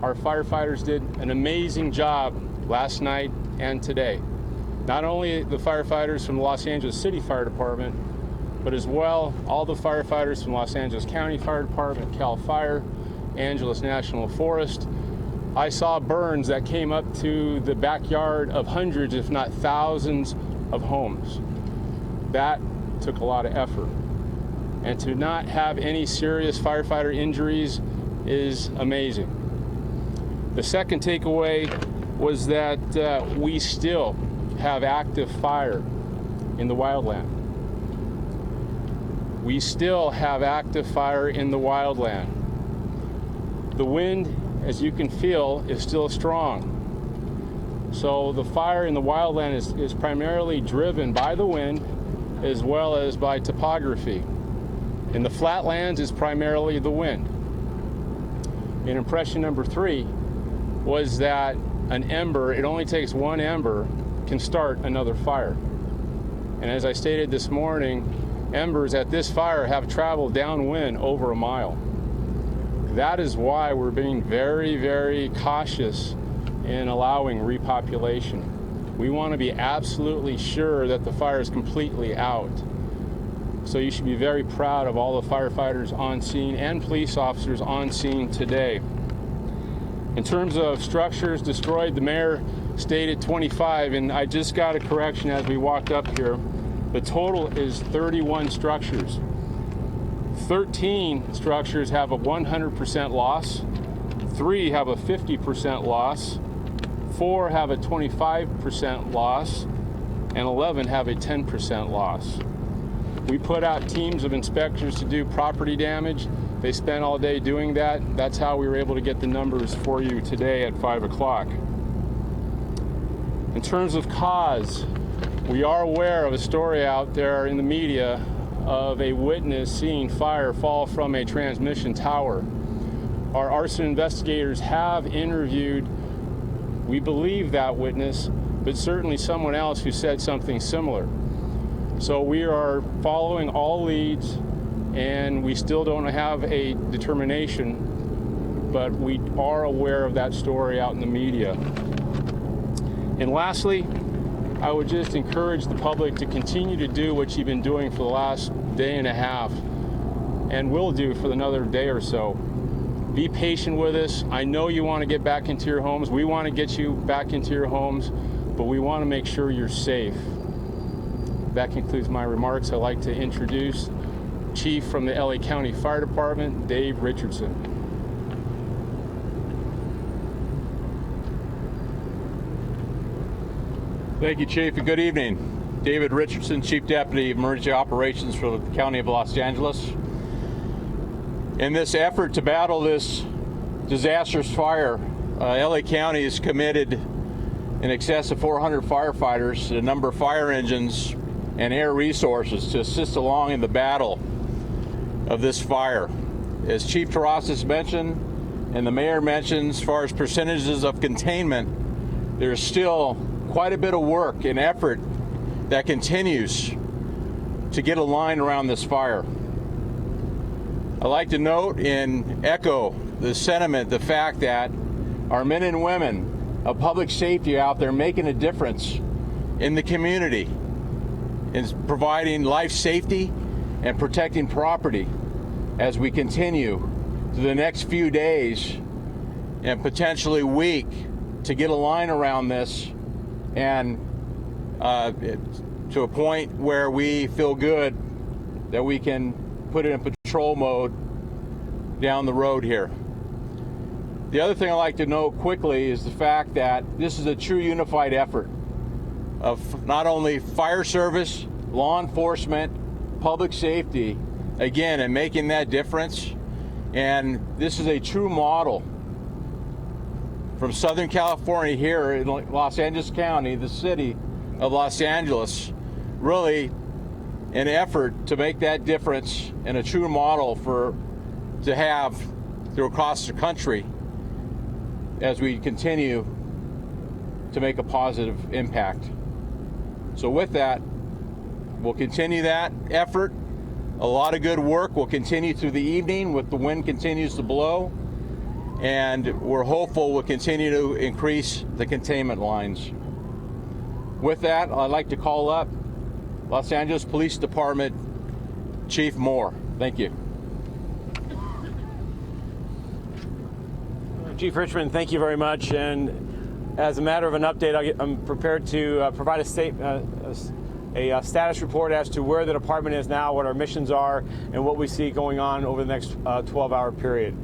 our firefighters did an amazing job last night and today. Not only the firefighters from the Los Angeles City Fire Department, but as well all the firefighters from Los Angeles County Fire Department, CAL FIRE, Angeles National Forest. I saw burns that came up to the backyard of hundreds, if not thousands, of homes. That took a lot of effort. And to not have any serious firefighter injuries is amazing. The second takeaway was that we still have active fire in the wildland. We still have active fire in the wildland. The wind, as you can feel, is still strong. So the fire in the wildland is primarily driven by the wind as well as by topography. In the flatlands is primarily the wind. And impression number 3 was that an ember, it only takes one ember, can start another fire. And as I stated this morning, embers at this fire have traveled downwind over a mile. That is why we're being very, very cautious in allowing repopulation. We want to be absolutely sure that the fire is completely out. So you should be very proud of all the firefighters on scene and police officers on scene today. In terms of structures destroyed, the mayor stated 25, and I just got a correction as we walked up here. The total is 31 structures. 13 structures have a 100% loss, 3 have a 50% loss, 4 have a 25% loss, and 11 have a 10% loss. We put out teams of inspectors to do property damage. They spent all day doing that. That's how we were able to get the numbers for you today at 5 o'clock. In terms of cause, we are aware of a story out there in the media of a witness seeing fire fall from a transmission tower. Our arson investigators have interviewed, we believe, that witness, but certainly someone else who said something similar. So we are following all leads, and we still don't have a determination, but we are aware of that story out in the media. And lastly, I would just encourage the public to continue to do what you've been doing for the last day and a half, and will do for another day or so. Be patient with us. I know you want to get back into your homes. We want to get you back into your homes, but we want to make sure you're safe. That concludes my remarks. I'd like to introduce Chief from the LA County Fire Department, Dave Richardson. Thank you, Chief, and good evening. David Richardson, Chief Deputy Emergency Operations for the County of Los Angeles. In this effort to battle this disastrous fire, LA County is committed in excess of 400 firefighters, a number of fire engines, and air resources to assist along in the battle of this fire. As Chief Terrasas mentioned, and the Mayor mentioned, as far as percentages of containment, there's still quite a bit of work and effort that continues to get a line around this fire. I'd like to note and echo the sentiment, the fact that our men and women of public safety out there making a difference in the community, in providing life safety and protecting property as we continue to the next few days and potentially week to get a line around this and to a point where we feel good that we can put it in patrol mode down the road here. The other thing I'd like to note quickly is the fact that this is a true unified effort of not only fire service, law enforcement, public safety, again, and making that difference. And this is a true model from Southern California here in Los Angeles County, the city of Los Angeles, really an effort to make that difference and a true model to have through across the country as we continue to make a positive impact. So with that, we'll continue that effort. A lot of good work will continue through the evening with the wind continues to blow. and we're hopeful we'll continue to increase the containment lines. With that, I'd like to call up Los Angeles Police Department Chief Moore. Thank you. Chief Richmond, thank you very much. And as a matter of an update, I'm prepared to provide a status report as to where the department is now, what our missions are, and what we see going on over the next 12-hour period.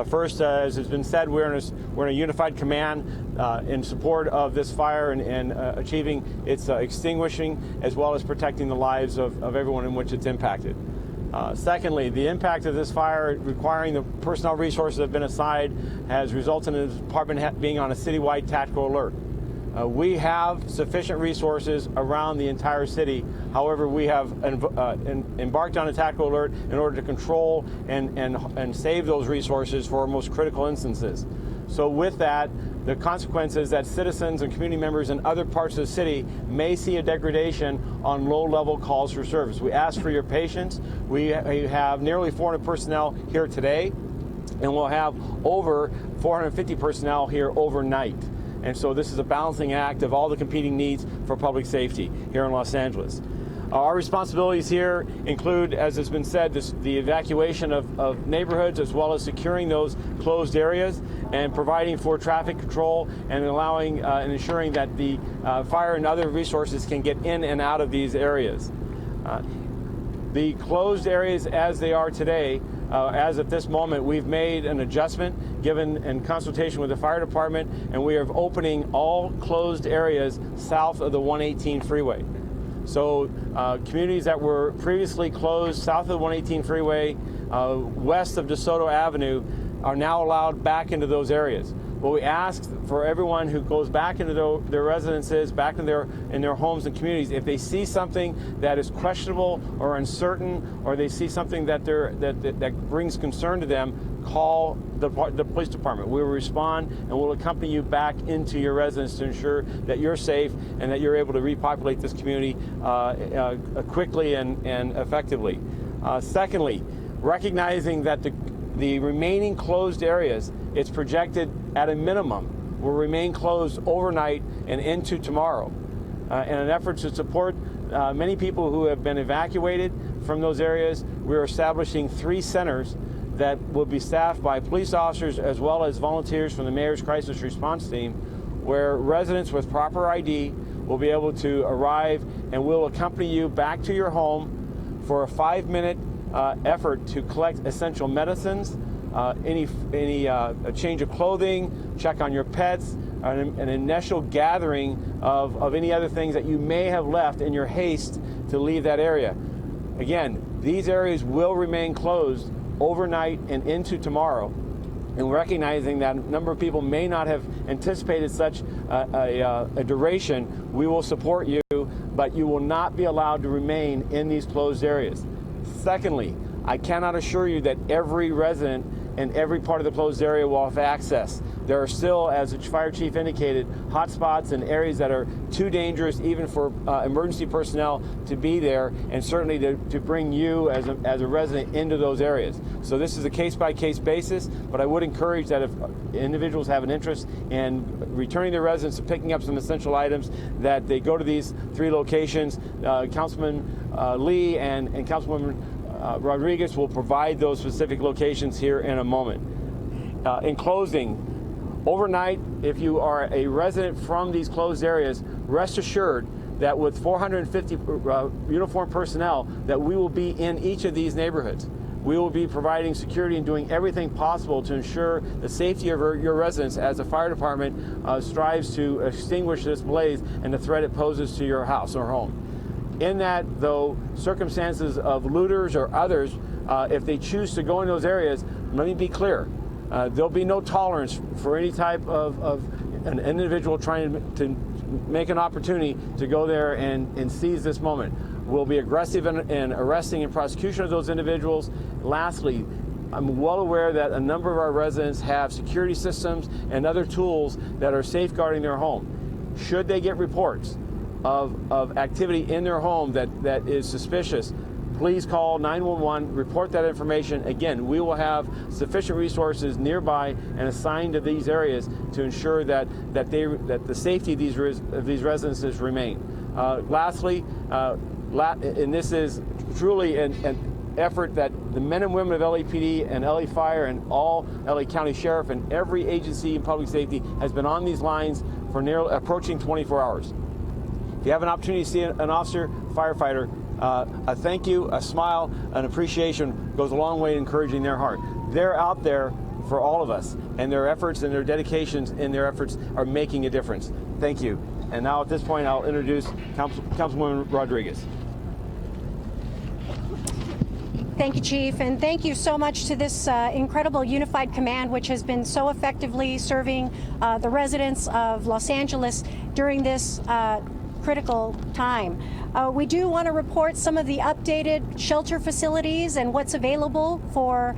First, as has been said, we're in a unified command in support of this fire and achieving its extinguishing, as well as protecting the lives of everyone in which it's impacted. Secondly, the impact of this fire requiring the personnel resources that have been assigned has resulted in the department being on a citywide tactical alert. We have sufficient resources around the entire city. However, we have embarked on a tactical alert in order to control and save those resources for our most critical instances. So with that, the consequences that citizens and community members in other parts of the city may see a degradation on low-level calls for service. We ask for your patience. We have nearly 400 personnel here today, and we'll have over 450 personnel here overnight. And so this is a balancing act of all the competing needs for public safety here in Los Angeles. Our responsibilities here include, as has been said, the evacuation of neighborhoods, as well as securing those closed areas and providing for traffic control and allowing and ensuring that the fire and other resources can get in and out of these areas. The closed areas as they are today, as of this moment, we've made an adjustment given in consultation with the fire department, and we are opening all closed areas south of the 118 freeway. So communities that were previously closed south of the 118 freeway, west of DeSoto Avenue, are now allowed back into those areas. What we ask for everyone who goes back into their residences, back in their homes and communities, if they see something that is questionable or uncertain, or they see something that brings concern to them, call the police department. We will respond and we'll accompany you back into your residence to ensure that you're safe and that you're able to repopulate this community quickly and effectively. Secondly, recognizing that the remaining closed areas, it's projected at a minimum, will remain closed overnight and into tomorrow. In an effort to support many people who have been evacuated from those areas, we're establishing 3 centers that will be staffed by police officers as well as volunteers from the Mayor's Crisis Response Team, where residents with proper ID will be able to arrive and will accompany you back to your home for a 5-minute effort to collect essential medicines, any change of clothing, check on your pets, an initial gathering of any other things that you may have left in your haste to leave that area. Again, these areas will remain closed overnight and into tomorrow. And recognizing that a number of people may not have anticipated such a duration, we will support you, but you will not be allowed to remain in these closed areas. Secondly, I cannot assure you that every resident in every part of the closed area will have access. There are still, as the fire chief indicated, hot spots and areas that are too dangerous even for emergency personnel to be there, and certainly to bring you as a resident into those areas. So this is a case-by-case basis, but I would encourage that if individuals have an interest in returning their residence and picking up some essential items, that they go to these 3 locations. Councilman Lee and Councilwoman Rodriguez will provide those specific locations here in a moment. In closing, overnight, if you are a resident from these closed areas, rest assured that with 450 uniformed personnel, that we will be in each of these neighborhoods. We will be providing security and doing everything possible to ensure the safety of your residents as the fire department strives to extinguish this blaze and the threat it poses to your house or home. In that, though, circumstances of looters or others, if they choose to go in those areas, let me be clear, there'll be no tolerance for any type of an individual trying to make an opportunity to go there and seize this moment. We'll be aggressive in arresting and prosecution of those individuals. Lastly, I'm well aware that a number of our residents have security systems and other tools that are safeguarding their home. Should they get reports of activity in their home that is suspicious, please call 911, report that information. Again, we will have sufficient resources nearby and assigned to these areas to ensure that the safety of these residences remain. Lastly, and this is truly an effort that the men and women of LAPD and LA Fire and all LA County Sheriff and every agency in public safety has been on these lines for nearly approaching 24 hours. If you have an opportunity to see an officer, firefighter, a thank you, a smile, an appreciation goes a long way in encouraging their heart. They're out there for all of us, and their efforts and their dedications and their efforts are making a difference. Thank you. And now at this point, I'll introduce Councilwoman Rodriguez. Thank you, Chief, and thank you so much to this incredible unified command, which has been so effectively serving the residents of Los Angeles during this critical time. We do want to report some of the updated shelter facilities and what's available for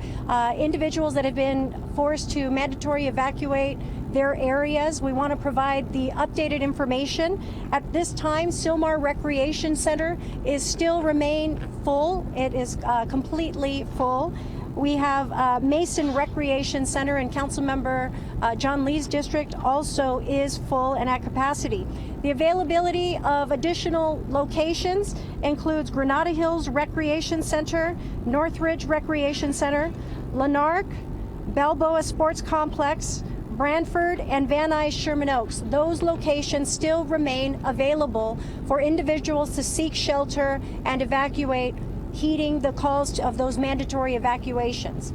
individuals that have been forced to mandatory evacuate their areas. We want to provide the updated information. At this time, Sylmar Recreation Center is still remain full. It is completely full. We have Mason Recreation Center in Councilmember John Lee's district also is full and at capacity. The availability of additional locations includes Granada Hills Recreation Center, Northridge Recreation Center, Lanark, Balboa Sports Complex, Brantford, and Van Nuys Sherman Oaks. Those locations still remain available for individuals to seek shelter and evacuate, heeding the calls of those mandatory evacuations.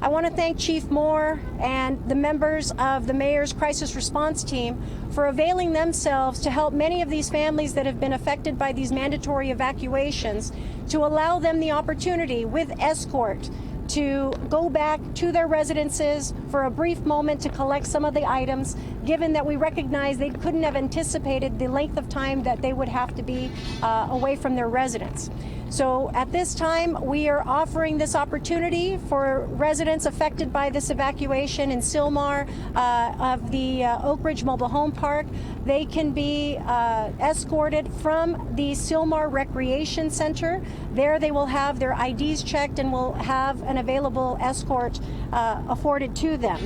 I want to thank Chief Moore and the members of the Mayor's Crisis Response Team for availing themselves to help many of these families that have been affected by these mandatory evacuations, to allow them the opportunity with escort to go back to their residences for a brief moment to collect some of the items, given that we recognize they couldn't have anticipated the length of time that they would have to be away from their residence. So at this time, we are offering this opportunity for residents affected by this evacuation in Sylmar of the Oak Ridge Mobile Home Park. They can be escorted from the Sylmar Recreation Center. There they will have their IDs checked and will have an available escort afforded to them.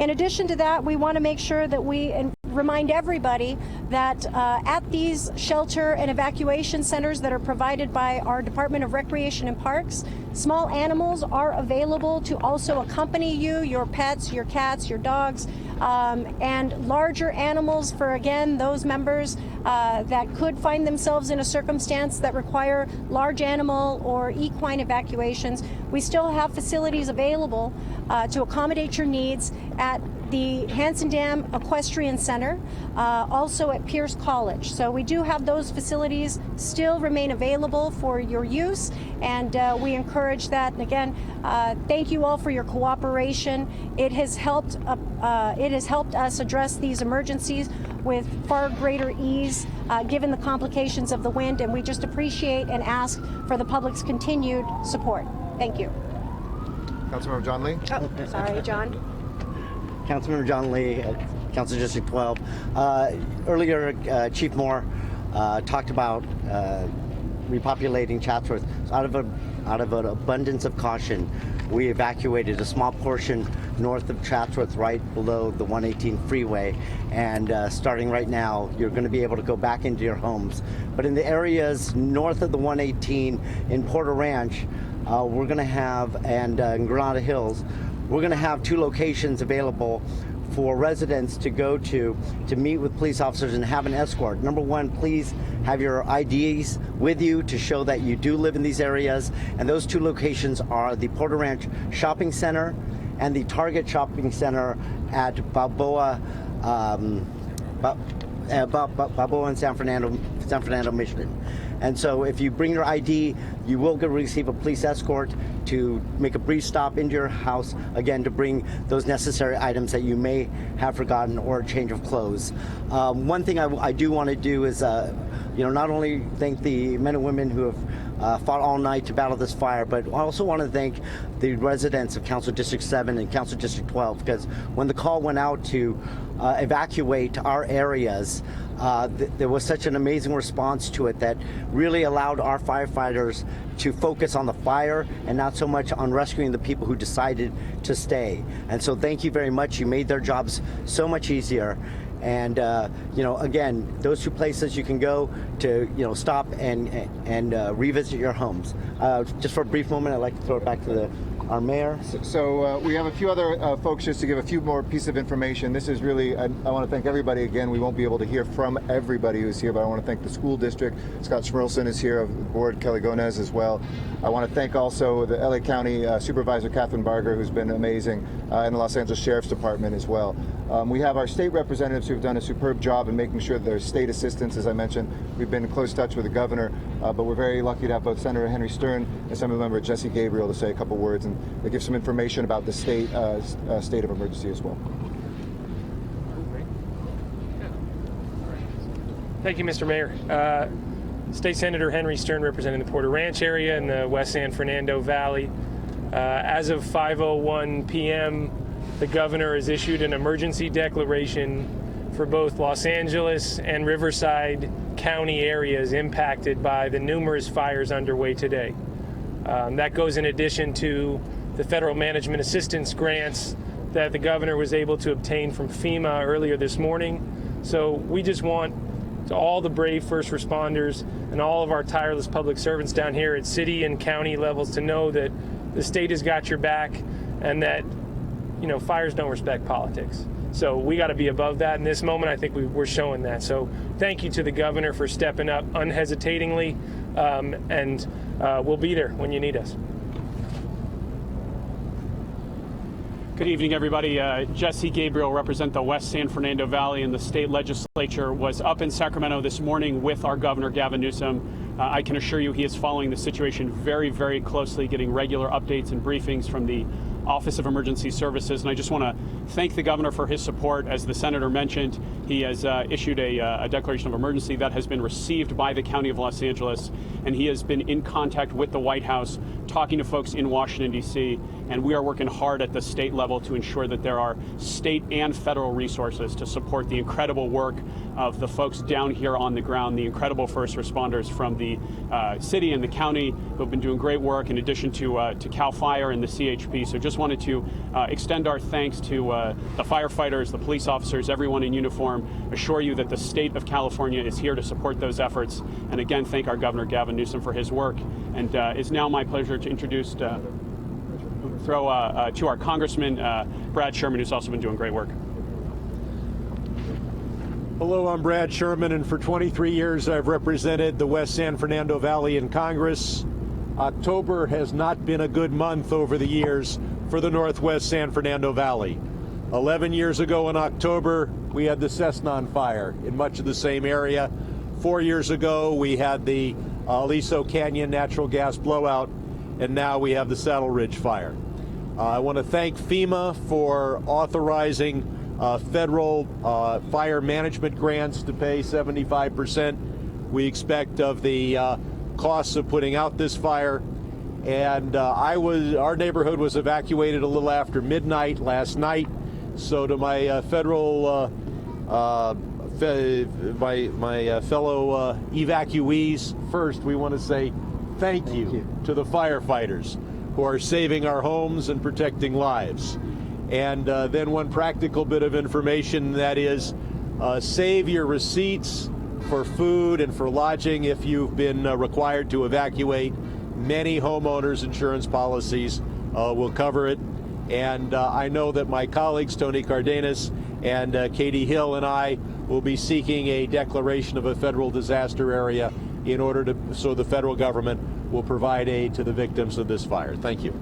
In addition to that, we want to make sure that we remind everybody that at these shelter and evacuation centers that are provided by our Department of Recreation and Parks, small animals are available to also accompany you, your pets, your cats, your dogs, and larger animals for, again, those members that could find themselves in a circumstance that require large animal or equine evacuations. We still have facilities available to accommodate your needs at the Hanson Dam Equestrian Center, also at Pierce College. So we do have those facilities still remain available for your use, and we encourage that. And again, thank you all for your cooperation. It has helped us address these emergencies with far greater ease, given the complications of the wind, and we just appreciate and ask for the public's continued support. Thank you. Councilmember John Lee. Oh, sorry, John. Councilmember John Lee, Council District 12. Earlier, Chief Moore talked about repopulating Chatsworth. So out of an abundance of caution, we evacuated a small portion north of Chatsworth, right below the 118 freeway. And starting right now, you're going to be able to go back into your homes. But in the areas north of the 118 in Porter Ranch, we're going to have, and in Granada Hills, we're going to have 2 locations available for residents to go to meet with police officers and have an escort. Number one, please have your IDs with you to show that you do live in these areas. And those 2 locations are the Porter Ranch Shopping Center and the Target Shopping Center at Balboa in San Fernando, Michigan. And so if you bring your ID, you will receive a police escort to make a brief stop into your house, again, to bring those necessary items that you may have forgotten or a change of clothes. One thing I do want to do is, not only thank the men and women who have fought all night to battle this fire, but I also want to thank the residents of Council District 7 and Council District 12, because when the call went out to evacuate our areas, there was such an amazing response to it that really allowed our firefighters to focus on the fire and not so much on rescuing the people who decided to stay. And so thank you very much. You made their jobs so much easier. And again, those 2 places you can go to stop and revisit your homes. Just for a brief moment, I'd like to throw it back to our mayor. So we have a few other folks just to give a few more pieces of information. This is really, I want to thank everybody again. We won't be able to hear from everybody who's here, but I want to thank the school district. Scott Schmerlson is here, of the board, Kelly Gonez as well. I want to thank also the LA County Supervisor Catherine Barger, who's been amazing, and the Los Angeles Sheriff's Department as well. We have our state representatives who've done a superb job in making sure that there's state assistance. As I mentioned, we've been in close touch with the governor, but we're very lucky to have both Senator Henry Stern and Assemblymember Jesse Gabriel to say a couple words and to give some information about the state of emergency as well. Thank you, Mr. Mayor. State Senator Henry Stern, representing the Porter Ranch area in the West San Fernando Valley. As of 5:01 p.m., the governor has issued an emergency declaration for both Los Angeles and Riverside County areas impacted by the numerous fires underway today. That goes in addition to the federal management assistance grants that the governor was able to obtain from FEMA earlier this morning. So we just want to all the brave first responders and all of our tireless public servants down here at city and county levels to know that the state has got your back, and that fires don't respect politics. So we got to be above that. In this moment, I think we're showing that. So thank you to the governor for stepping up unhesitatingly, and we'll be there when you need us. Good evening, everybody. Jesse Gabriel, represent the West San Fernando Valley, and the state legislature was up in Sacramento this morning with our governor, Gavin Newsom. I can assure you he is following the situation very, very closely, getting regular updates and briefings from the Office of Emergency Services, and I just want to thank the governor for his support. As the senator mentioned, he has issued a declaration of emergency that has been received by the County of Los Angeles, and he has been in contact with the White House, talking to folks in Washington, D.C., and we are working hard at the state level to ensure that there are state and federal resources to support the incredible work of the folks down here on the ground, the incredible first responders from the city and the county who have been doing great work, in addition to CAL FIRE and the CHP. So just wanted to extend our thanks to the firefighters, the police officers, everyone in uniform, assure you that the state of California is here to support those efforts, and again, thank our Governor Gavin Newsom for his work. And it's now my pleasure to introduce, to our Congressman, Brad Sherman, who's also been doing great work. Hello, I'm Brad Sherman, and for 23 years I've represented the West San Fernando Valley in Congress. October has not been a good month over the years for the Northwest San Fernando Valley. 11 years ago in October, we had the Cessnon fire in much of the same area. 4 years ago, we had the Aliso Canyon natural gas blowout, and now we have the Saddleridge Fire. I want to thank FEMA for authorizing federal fire management grants to pay 75%, we expect, of the costs of putting out this fire. And our neighborhood was evacuated a little after midnight last night. So to my fellow evacuees, first we want to say thank you to the firefighters who are saving our homes and protecting lives. And then one practical bit of information, that is, save your receipts for food and for lodging if you've been required to evacuate. Many homeowners' insurance policies will cover it. And I know that my colleagues, Tony Cardenas and Katie Hill, and I will be seeking a declaration of a federal disaster area so the federal government will provide aid to the victims of this fire. Thank you.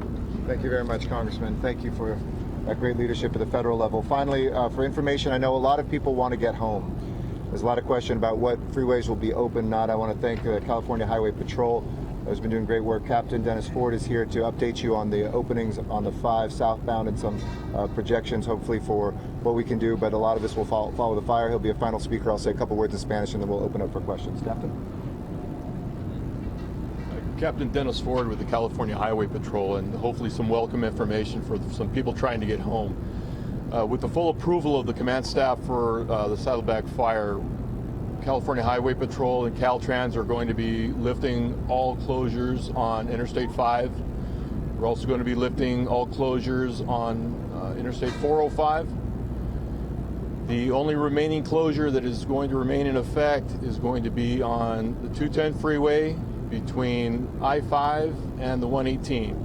Thank you very much, Congressman. Thank you for that great leadership at the federal level. Finally, for information, I know a lot of people want to get home. There's a lot of question about what freeways will be open, not. I want to thank the California Highway Patrol, who's been doing great work. Captain Dennis Ford is here to update you on the openings on the 5 southbound and some projections, hopefully, for what we can do. But a lot of this will follow the fire. He'll be a final speaker. I'll say a couple words in Spanish, and then we'll open up for questions. Captain? Captain Dennis Ford with the California Highway Patrol, and hopefully some welcome information for some people trying to get home. With the full approval of the command staff for the Saddleback Fire, California Highway Patrol and Caltrans are going to be lifting all closures on Interstate 5. We're also going to be lifting all closures on Interstate 405. The only remaining closure that is going to remain in effect is going to be on the 210 freeway between I-5 and the 118.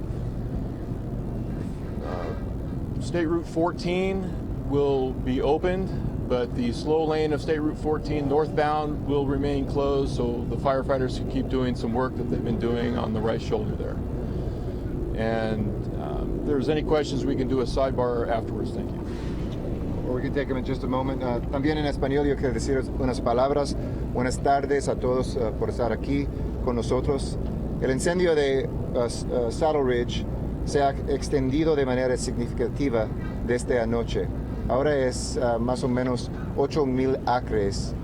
State Route 14 will be opened, but the slow lane of State Route 14 northbound will remain closed, so the firefighters can keep doing some work that they've been doing on the right shoulder there. And if there's any questions, we can do a sidebar afterwards. Thank you. Or we can take them in just a moment. También en español yo quiero decir unas palabras. Buenas tardes a todos por estar aquí con nosotros. El incendio de Saddleridge se ha extendido de manera significativa desde anoche. Ahora es más o menos 8,000 acres.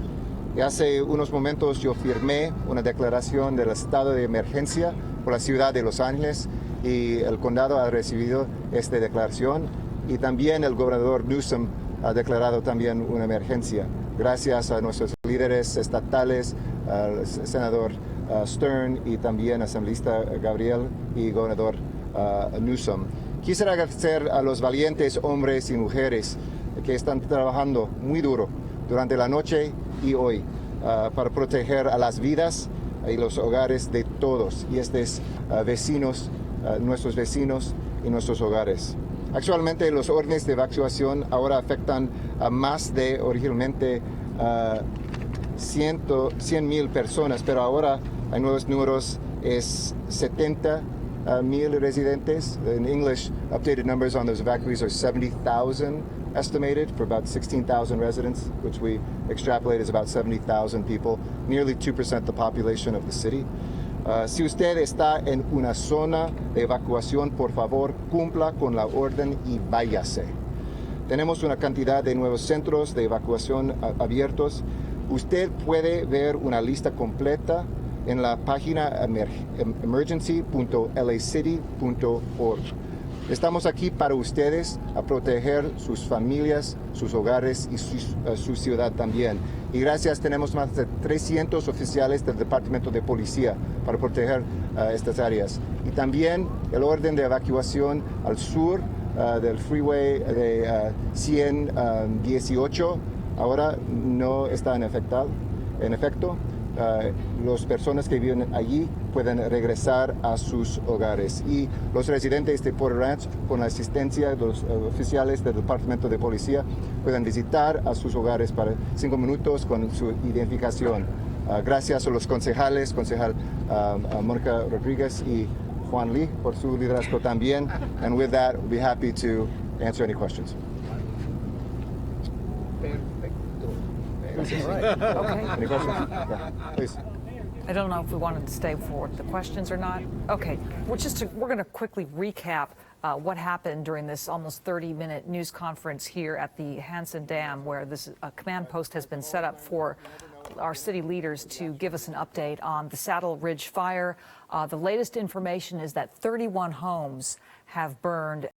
Y hace unos momentos yo firmé una declaración del estado de emergencia por la ciudad de Los Ángeles y el condado ha recibido esta declaración y también el gobernador Newsom ha declarado también una emergencia. Gracias a nuestros líderes estatales, al senador Stern y también asambleísta Gabriel y gobernador Newsom. Quisiera agradecer a los valientes hombres y mujeres que están trabajando muy duro durante la noche y hoy para proteger a las vidas y los hogares de todos y estos vecinos, nuestros vecinos y nuestros hogares. Actualmente los órdenes de evacuación ahora afectan a más de originalmente 100,000 personas, pero ahora hay nuevos números, es 70,000 residentes. In English, updated numbers on those evacuees are 70,000 estimated for about 16,000 residents, which we extrapolate as about 70,000 people, nearly 2% of the population of the city. Si usted está en una zona de evacuación, por favor, cumpla con la orden y váyase. Tenemos una cantidad de nuevos centros de evacuación abiertos. Usted puede ver una lista completa en la página emergency.lacity.org. Estamos aquí para ustedes, a proteger sus familias, sus hogares y su ciudad también. Y gracias, tenemos más de 300 oficiales del Departamento de Policía para proteger estas áreas. Y también el orden de evacuación al sur del freeway de 118 ahora no está en efecto. Las personas que viven allí pueden regresar a sus hogares y los residentes de Porter Ranch, con la asistencia de los oficiales del Departamento de Policía, pueden visitar a sus hogares para 5 minutos con su identificación. Gracias a los concejales, concejal Mónica Rodríguez y Juan Lee, por su liderazgo también. And with that, we'll be happy to answer any questions. Okay. Any questions? Yeah, please. I don't know if we wanted to stay for the questions or not. Okay, we're going to quickly recap what happened during this almost 30-minute news conference here at the Hansen Dam, where this command post has been set up for our city leaders to give us an update on the Saddleridge Fire. The latest information is that 31 homes have burned.